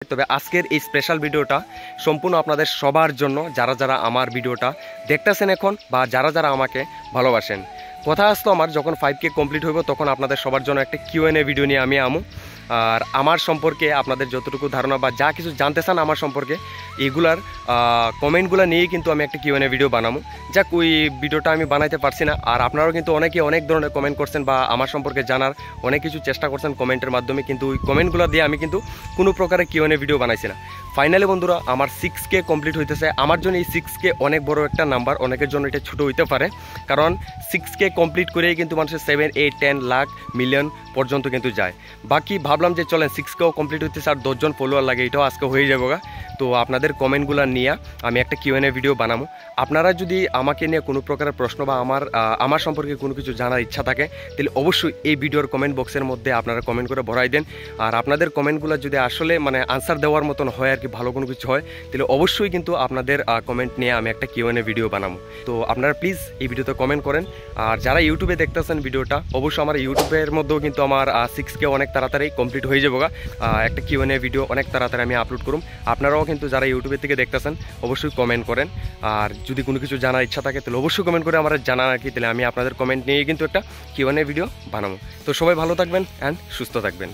তবে আজকের এই স্পেশাল ভিডিওটা সম্পূর্ণ আপনাদের সবার জন্য, যারা যারা আমার ভিডিওটা দেখতেছেন এখন বা যারা যারা আমাকে ভালোবাসেন। কথা আসতো আমার যখন 5K কমপ্লিট হইব তখন আপনাদের সবার জন্য একটা Q&A ভিডিও নিয়ে আমি আমু। আর আমার সম্পর্কে আপনাদের যতটুকু ধারণা বা যা কিছু জানতে চান আমার সম্পর্কে, এগুলার কমেন্টগুলো নিয়েই কিন্তু আমি একটা Q&A ভিডিও বানাবো। যাক, ওই ভিডিওটা আমি বানাইতে পারছি না। আর আপনারাও কিন্তু অনেকে অনেক ধরনের কমেন্ট করছেন বা আমার সম্পর্কে জানার অনেক কিছু চেষ্টা করছেন কমেন্টের মাধ্যমে, কিন্তু ওই কমেন্টগুলো দিয়ে আমি কিন্তু কোনো প্রকারের Q&A ভিডিও বানাইছি না। ফাইনালি বন্ধুরা, আমার 6K কমপ্লিট হইতেছে। আমার জন্য এই 6K অনেক বড় একটা নাম্বার, অনেকের জন্য এটা ছোটো হইতে পারে, কারণ 6K কমপ্লিট করেই কিন্তু মানুষের 7, 8, 10 লাখ মিলিয়ন পর্যন্ত কিন্তু যায়। বাকি ভাবলাম যে চলেন 6Kও কমপ্লিট হইতেছে আর 10 জন ফলোয়ার লাগে, এটাও আজকে হয়ে যাবো গা। তো আপনাদের কমেন্টগুলো নিয়ে আমি একটা Q&A ভিডিও বানাবো। আপনারা যদি আমাকে নিয়ে কোনো প্রকারের প্রশ্ন বা আমার সম্পর্কে কোনো কিছু জানার ইচ্ছা থাকে, তাহলে অবশ্যই এই ভিডিওর কমেন্ট বক্সের মধ্যে আপনারা কমেন্ট করে ভরাই দেন। আর আপনাদের কমেন্টগুলো যদি আসলে আনসার দেওয়ার মতন হয় আর কি, ভালো কোনো কিছু হয়, তাহলে অবশ্যই কিন্তু আপনাদের কমেন্ট নিয়ে আমি একটা Q&A ভিডিও বানাবো। তো আপনারা প্লিজ এই ভিডিওতে কমেন্ট করেন। আর যারা ইউটিউবে দেখতেছেন ভিডিওটা, অবশ্যই আমার ইউটিউবের মধ্যেও কিন্তু আমার 6K অনেক তাড়াতাড়ি কমপ্লিট হয়ে যাবো গা। একটা Q&A ভিডিও অনেক তাড়াতাড়ি আমি আপলোড করুম। আপনারাও কিন্তু যারা ইউটিউবের থেকে দেখতেছেন অবশ্যই কমেন্ট করেন। আর যদি কোনো কিছু জানার ইচ্ছা থাকে তাহলে অবশ্যই কমেন্ট করে আমার জানান আর কি, তাহলে আমি আপনাদের কমেন্ট নিয়ে কিন্তু একটা Q&A ভিডিও বানাবো। তো সবাই ভালো থাকবেন অ্যান্ড সুস্থ থাকবেন।